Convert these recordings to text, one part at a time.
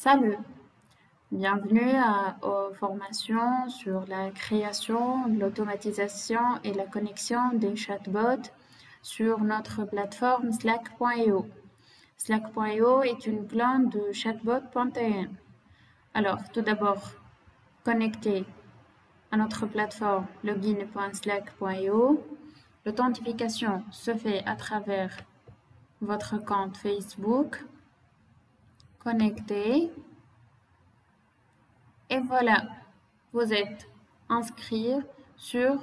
Salut, bienvenue aux formations sur la création, l'automatisation et la connexion des chatbots sur notre plateforme Slack.io. Slack.io est une clone de chatbot.in. Alors, tout d'abord, connectez à notre plateforme login.slack.io. L'authentification se fait à travers votre compte Facebook. Connectez. Et voilà, vous êtes inscrit sur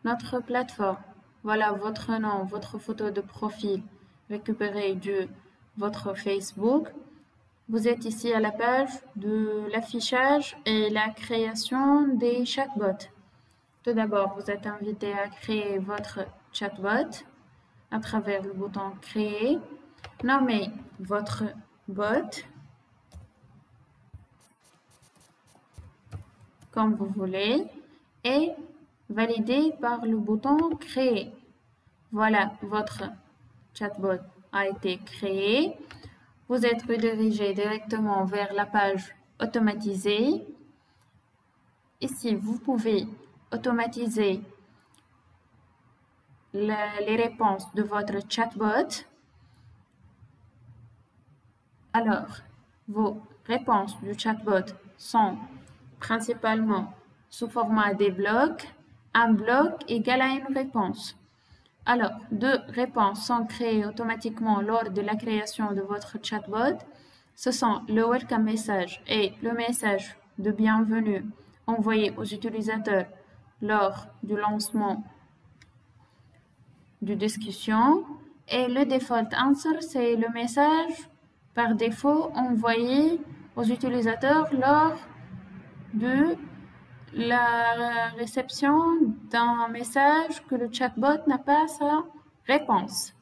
notre plateforme. Voilà votre nom, votre photo de profil récupérée de votre Facebook. Vous êtes ici à la page de l'affichage et la création des chatbots. Tout d'abord, vous êtes invité à créer votre chatbot à travers le bouton Créer. Nommez votre bot comme vous voulez et validez par le bouton Créer. Voilà, votre chatbot a été créé. Vous êtes redirigé directement vers la page automatisée. Ici, vous pouvez automatiser les réponses de votre chatbot. Alors, vos réponses du chatbot sont principalement sous format des blocs. Un bloc égale à une réponse. Alors, deux réponses sont créées automatiquement lors de la création de votre chatbot. Ce sont le welcome message et le message de bienvenue envoyé aux utilisateurs lors du lancement de discussion. Et le default answer, c'est le message par défaut envoyé aux utilisateurs lors de la réception d'un message que le chatbot n'a pas sa réponse.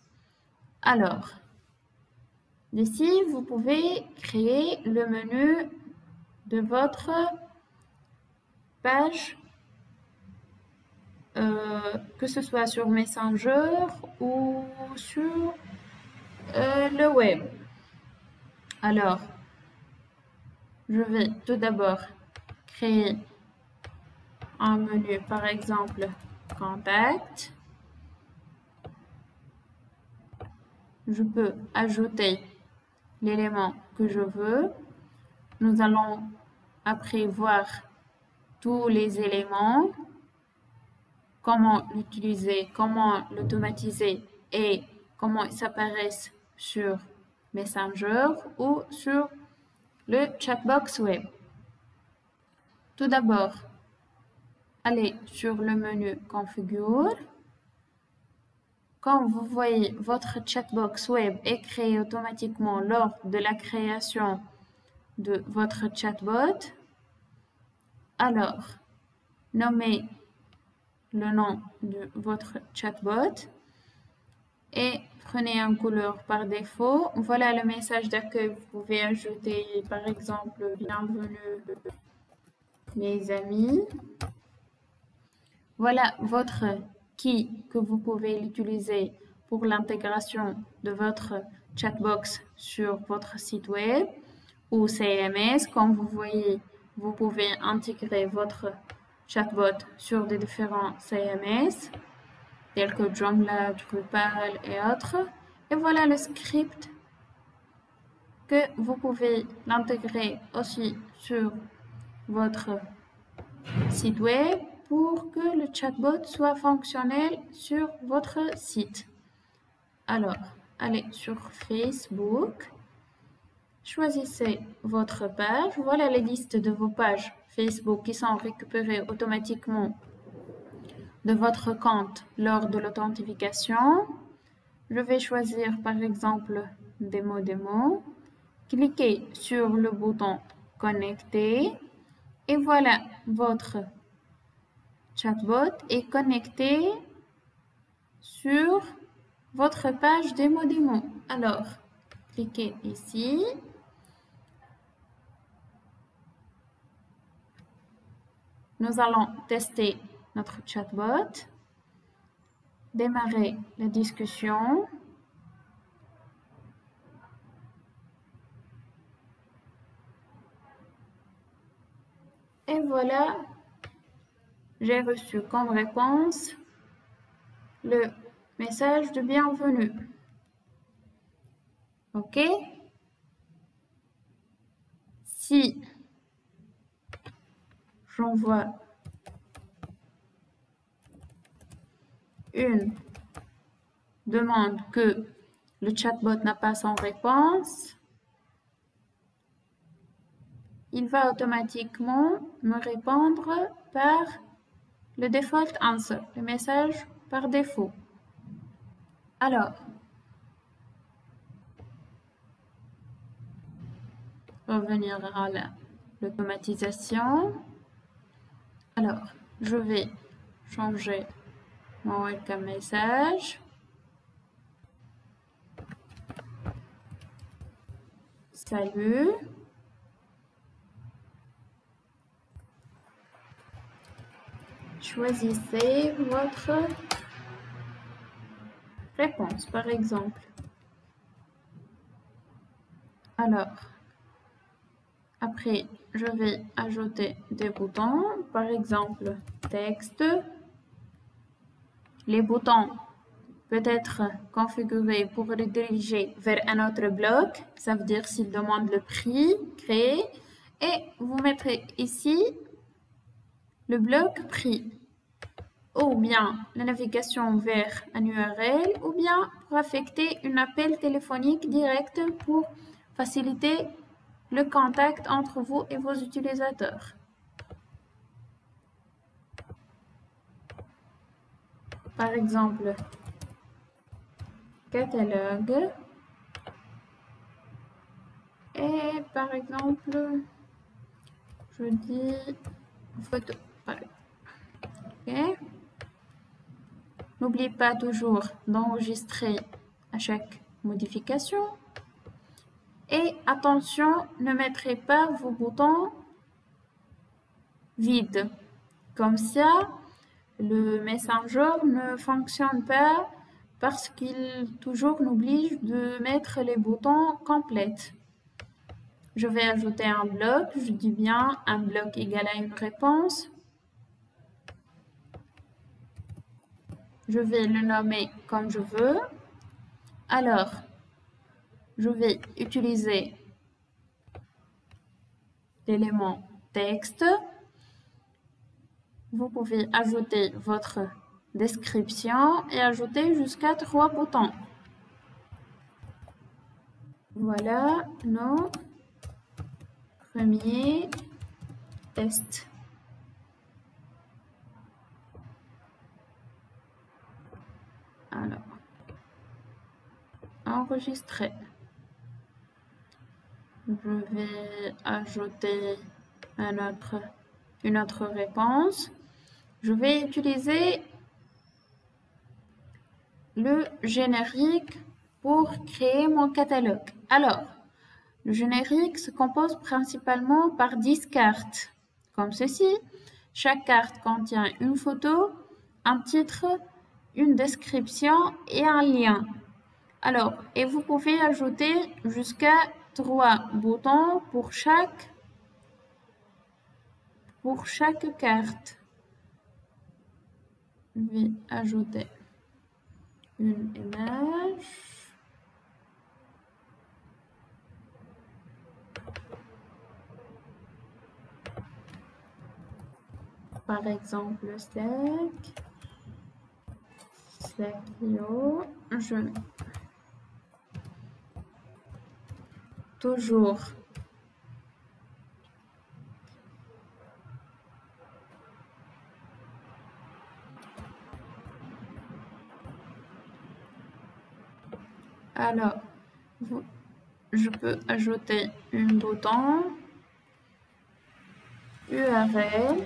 Alors, ici, vous pouvez créer le menu de votre page, que ce soit sur Messenger ou sur le web. Alors, je vais tout d'abord créer un menu, par exemple, Contact. Je peux ajouter l'élément que je veux. Nous allons après voir tous les éléments, comment l'utiliser, comment l'automatiser et comment ils s'apparaissent sur Messenger ou sur le chatbox web. Tout d'abord, allez sur le menu Configure. Comme vous voyez, votre chatbox web est créé automatiquement lors de la création de votre chatbot. Alors, nommez le nom de votre chatbot et prenez une couleur par défaut. Voilà le message d'accueil. Vous pouvez ajouter par exemple bienvenue les amis. Voilà votre key que vous pouvez l'utiliser pour l'intégration de votre chatbox sur votre site web ou CMS. Comme vous voyez, vous pouvez intégrer votre chatbot sur des différents CMS tels que Joomla, Drupal et autres. Et voilà le script que vous pouvez l'intégrer aussi sur votre site web pour que le chatbot soit fonctionnel sur votre site. Alors, allez sur Facebook, choisissez votre page. Voilà les listes de vos pages Facebook qui sont récupérées automatiquement de votre compte lors de l'authentification. Je vais choisir par exemple Démo. Cliquez sur le bouton Connecter et voilà, votre chatbot est connecté sur votre page Démo. Alors, cliquez ici. Nous allons tester notre chatbot, démarrer la discussion. Et voilà, j'ai reçu comme réponse le message de bienvenue. OK? Si j'envoie une demande que le chatbot n'a pas son réponse, il va automatiquement me répondre par le default answer, le message par défaut. Alors, revenir à l'automatisation. Alors, je vais changer mon welcome message. Salut. Choisissez votre réponse, par exemple. Alors, après, je vais ajouter des boutons, par exemple, texte. Les boutons peuvent être configurés pour les diriger vers un autre bloc. Ça veut dire s'il demande le prix, créer. Et vous mettrez ici le bloc prix. Ou bien la navigation vers un URL, ou bien pour affecter un appel téléphonique direct pour faciliter le contact entre vous et vos utilisateurs. Par exemple, catalogue. Et par exemple, je dis photo. OK. N'oubliez pas toujours d'enregistrer à chaque modification. Et attention, ne mettrez pas vos boutons vides. Comme ça, le Messenger ne fonctionne pas parce qu'il toujours nous oblige de mettre les boutons complets. Je vais ajouter un bloc, je dis bien un bloc égal à une réponse. Je vais le nommer comme je veux. Alors, je vais utiliser l'élément texte. Vous pouvez ajouter votre description et ajouter jusqu'à 3 boutons. Voilà nos premiers tests. Alors, enregistrer. Je vais ajouter une autre réponse. Je vais utiliser le générique pour créer mon catalogue. Alors, le générique se compose principalement par 10 cartes, comme ceci. Chaque carte contient une photo, un titre, une description et un lien. Alors, et vous pouvez ajouter jusqu'à 3 boutons pour chaque carte. Je vais ajouter une image. Par exemple, Slack.io. Je mets toujours alors je peux ajouter un bouton URL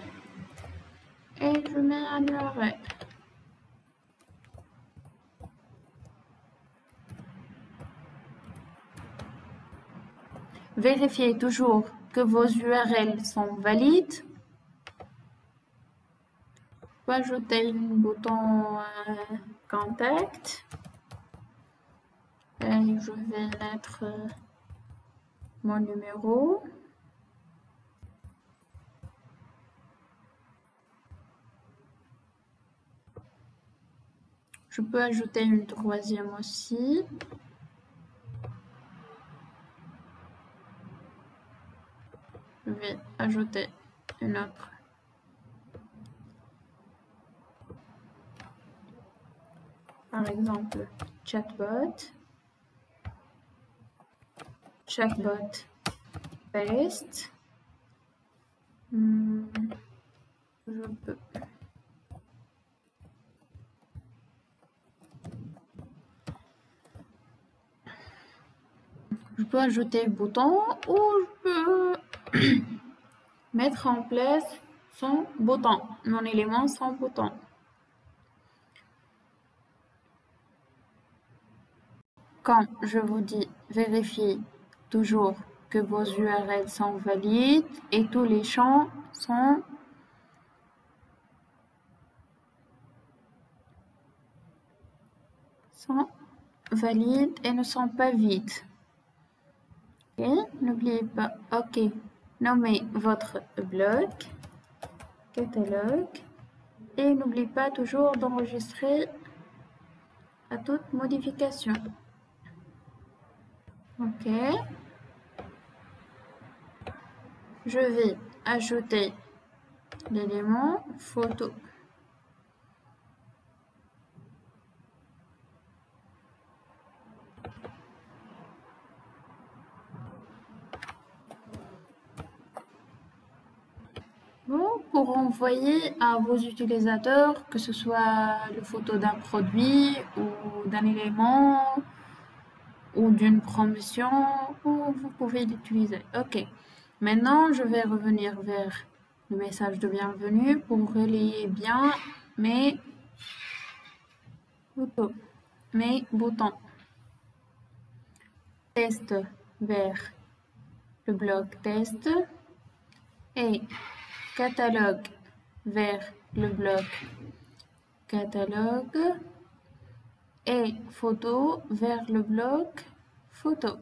et je mets un URL. Vérifiez toujours que vos URL sont valides. Je peux ajouter un bouton contact. Et je vais mettre mon numéro. Je peux ajouter une troisième aussi. Je vais ajouter une autre. Par exemple, chatbot paste. Je peux. Je peux ajouter le bouton ou je peux mettre en place son bouton, mon élément sans bouton. Quand je vous dis vérifiez toujours que vos URL sont valides et tous les champs sont valides et ne sont pas vides. Ok, n'oubliez pas, ok, nommez votre blog, catalogue, et n'oubliez pas toujours d'enregistrer à toute modification. Ok, je vais ajouter l'élément photo. Bon, pour envoyer à vos utilisateurs, que ce soit le photo d'un produit ou d'un élément ou d'une promotion, ou vous pouvez l'utiliser. Ok, maintenant je vais revenir vers le message de bienvenue pour relayer bien mes photos, mes boutons. Test vers le blog test et catalogue vers le blog catalogue et photo vers le blog photo.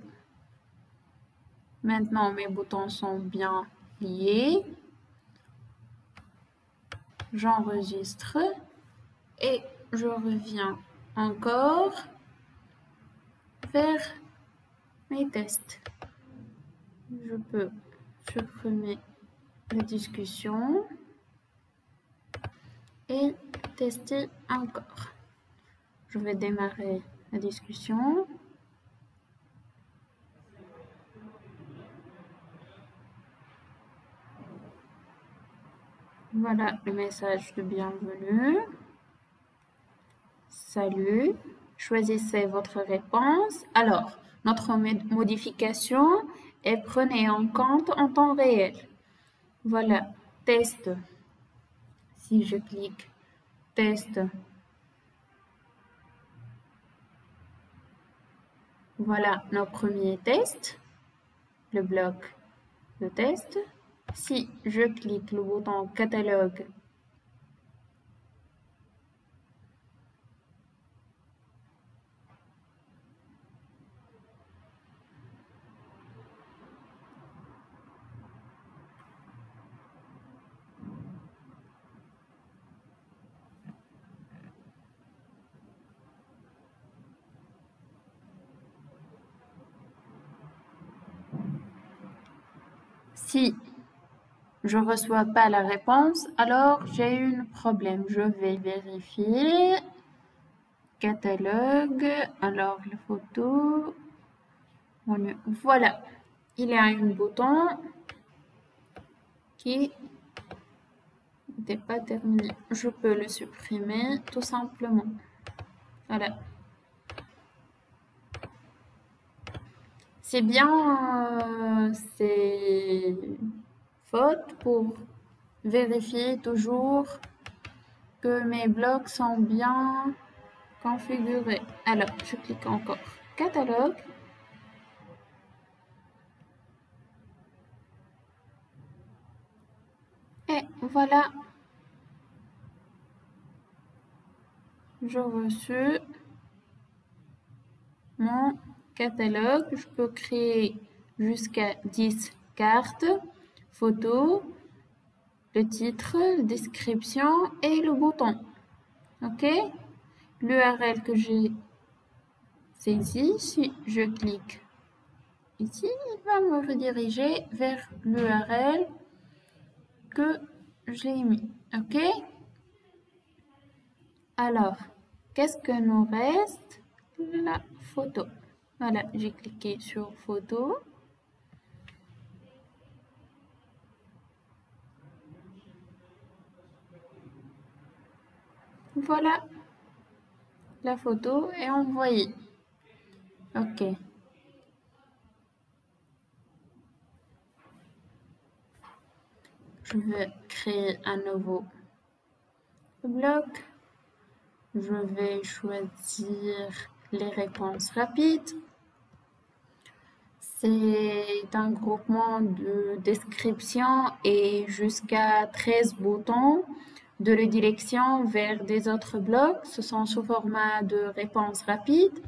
Maintenant, mes boutons sont bien liés. J'enregistre et je reviens encore vers mes tests. Je peux supprimer la discussion et tester encore. Je vais démarrer la discussion. Voilà le message de bienvenue. Salut. Choisissez votre réponse. Alors, notre modification est prenée en compte en temps réel. Voilà, test. Si je clique test, voilà nos premiers tests, le bloc de test. Si je clique le bouton catalogue, si je ne reçois pas la réponse, alors j'ai un problème. Je vais vérifier. Catalogue, alors la photo. Voilà, il y a un bouton qui n'était pas terminé. Je peux le supprimer tout simplement. Voilà. C'est bien, c'est faute pour vérifier toujours que mes blocs sont bien configurés. Alors, je clique encore catalogue. Et voilà. J'ai reçu mon catalogue. Je peux créer jusqu'à 10 cartes, photos, le titre, la description et le bouton. OK? l'URL que j'ai saisie. Si je clique ici, il va me rediriger vers l'URL que j'ai mis. OK? Alors, qu'est-ce que nous reste? La photo. Voilà, j'ai cliqué sur photo. Voilà, la photo est envoyée. OK. Je vais créer un nouveau bloc. Je vais choisir les réponses rapides. C'est un groupement de description et jusqu'à 13 boutons de redirection vers des autres blocs. Ce sont sous format de réponses rapides.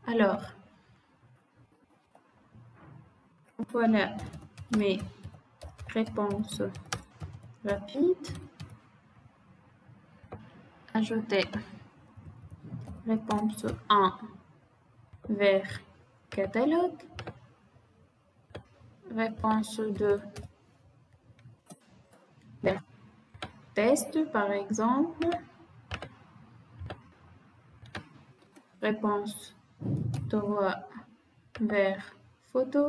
Alors, voilà mes réponses rapides. Ajouter réponse 1 vers catalogue. Réponse 2 vers test, par exemple. Réponse 3 vers photo.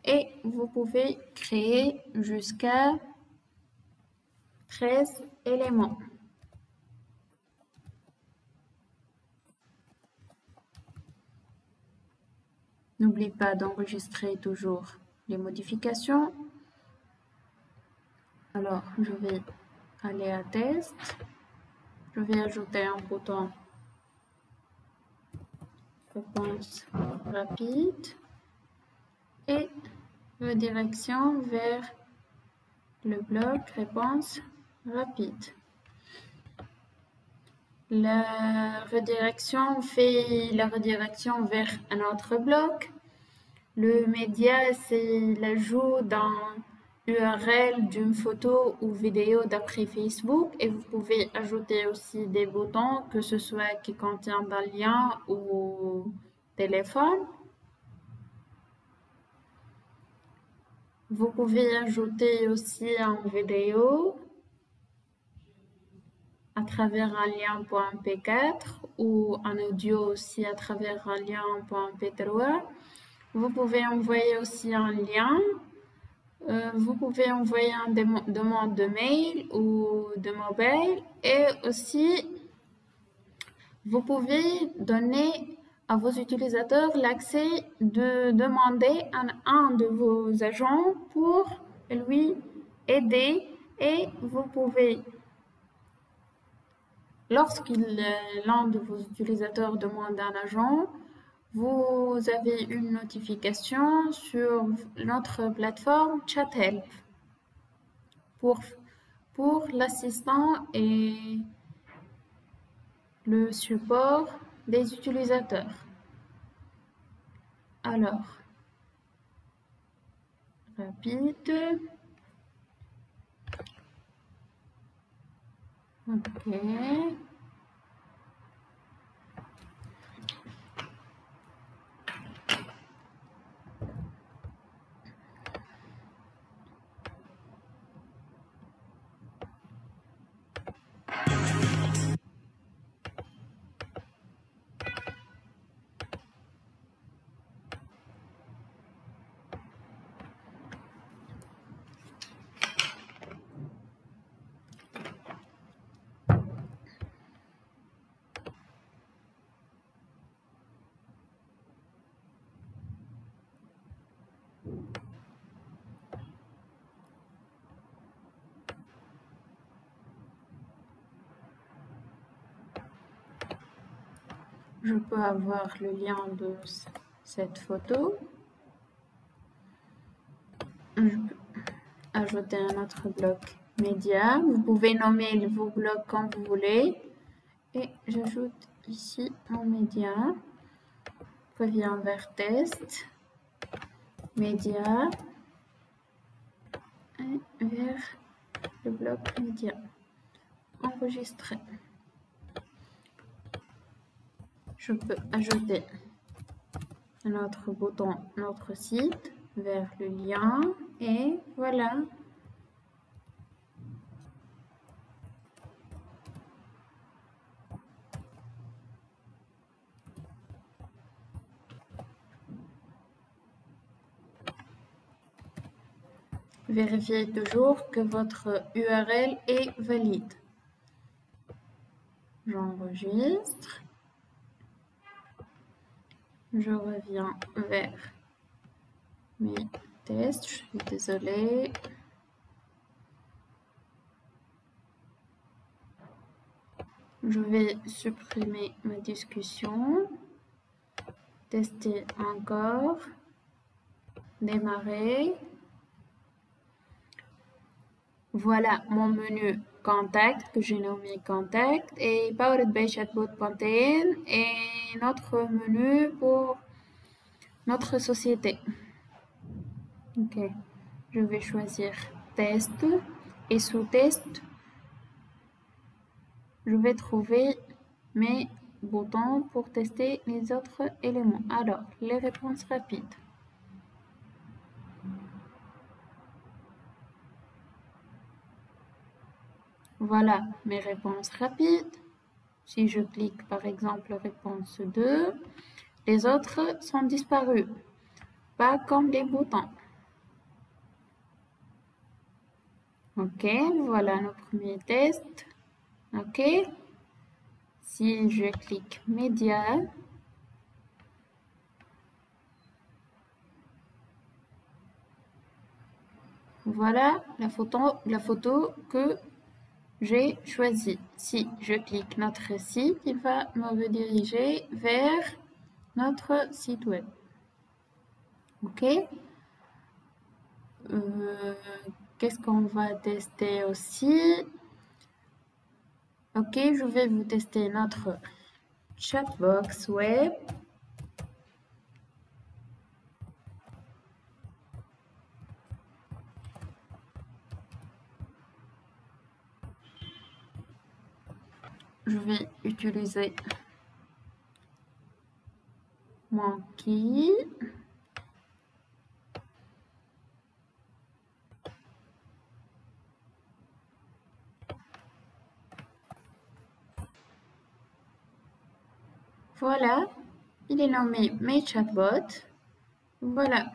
Et vous pouvez créer jusqu'à 13 éléments. N'oubliez pas d'enregistrer toujours les modifications. Alors, je vais aller à test. Je vais ajouter un bouton réponse rapide et redirection vers le bloc réponse rapide. La redirection fait la redirection vers un autre bloc. Le média, c'est l'ajout d'un URL d'une photo ou vidéo d'après Facebook et vous pouvez ajouter aussi des boutons, que ce soit qui contiennent un lien ou téléphone. Vous pouvez ajouter aussi une vidéo à travers un lien .mp4 ou un audio aussi à travers un lien .mp3. Vous pouvez envoyer aussi un lien. Vous pouvez envoyer une demande de mail ou de mobile et aussi vous pouvez donner à vos utilisateurs l'accès de demander à un de vos agents pour lui aider et vous pouvez, l'un de vos utilisateurs demande un agent, vous avez une notification sur notre plateforme ChatHelp pour l'assistant et le support des utilisateurs. Alors, rapide. OK. Je peux avoir le lien de cette photo. Je peux ajouter un autre bloc média. Vous pouvez nommer vos blocs comme vous voulez. Et j'ajoute ici mon média. Reviens vers test. Média. Et vers le bloc média. Enregistrer. je peux ajouter notre bouton, notre site vers le lien et voilà. Vérifiez toujours que votre URL est valide. J'enregistre. Je reviens vers mes tests. Je suis désolée. Je vais supprimer ma discussion. Tester encore. Démarrer. Voilà mon menu contact que j'ai nommé contact et Powered by Chatbot.in et notre menu pour notre société. Ok, je vais choisir test et sous test, je vais trouver mes boutons pour tester les autres éléments. Alors, les réponses rapides. Voilà mes réponses rapides. Si je clique par exemple réponse 2, les autres sont disparus, pas comme les boutons. Ok, voilà nos premiers tests. Ok, si je clique média, voilà la photo que j'ai choisie. Si je clique notre site, il va me rediriger vers notre site web. Ok. Qu'est-ce qu'on va tester aussi? Ok, je vais vous tester notre chatbox web. Je vais utiliser mon key. Voilà, il est nommé mes chatbots. Voilà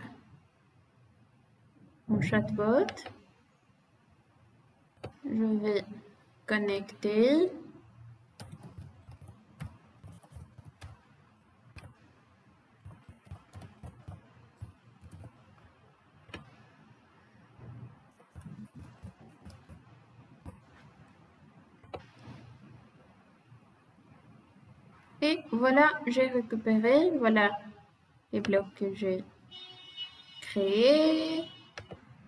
mon chatbot. Je vais connecter. Et voilà, j'ai récupéré, voilà les blocs que j'ai créés,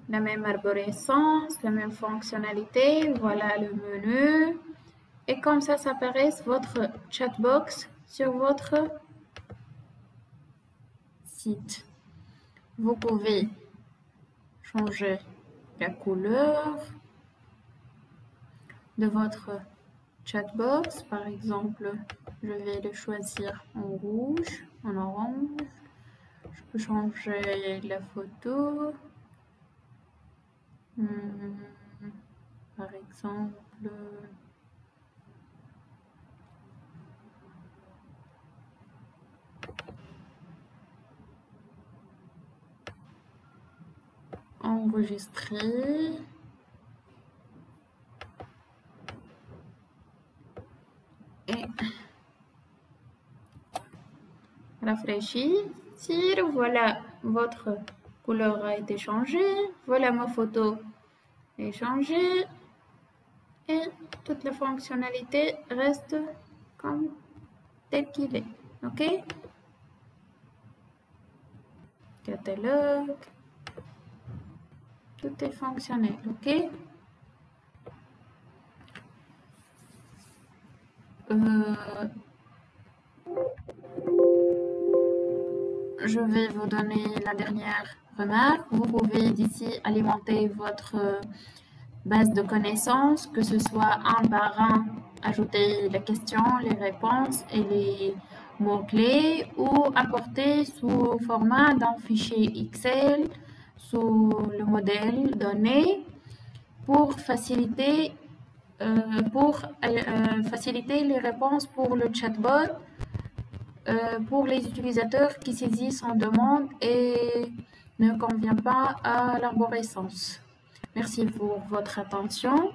la même arborescence, la même fonctionnalité, voilà le menu. Et comme ça apparaît votre chatbox sur votre site. Vous pouvez changer la couleur de votre chatbox. Par exemple, je vais le choisir en rouge, en orange. Je peux changer la photo. Par exemple, enregistrer. Et rafraîchir. Voilà, votre couleur a été changée. Voilà ma photo est changée. Et toute la fonctionnalité reste comme tel qu'il est. OK? Catalogue. Tout est fonctionnel. OK? Je vais vous donner la dernière remarque. Vous pouvez d'ici alimenter votre base de connaissances, que ce soit un par un, ajouter les questions, les réponses et les mots-clés ou importer sous format d'un fichier Excel sous le modèle donné pour faciliter les réponses pour le chatbot pour les utilisateurs qui saisissent en demande et ne convient pas à l'arborescence. Merci pour votre attention.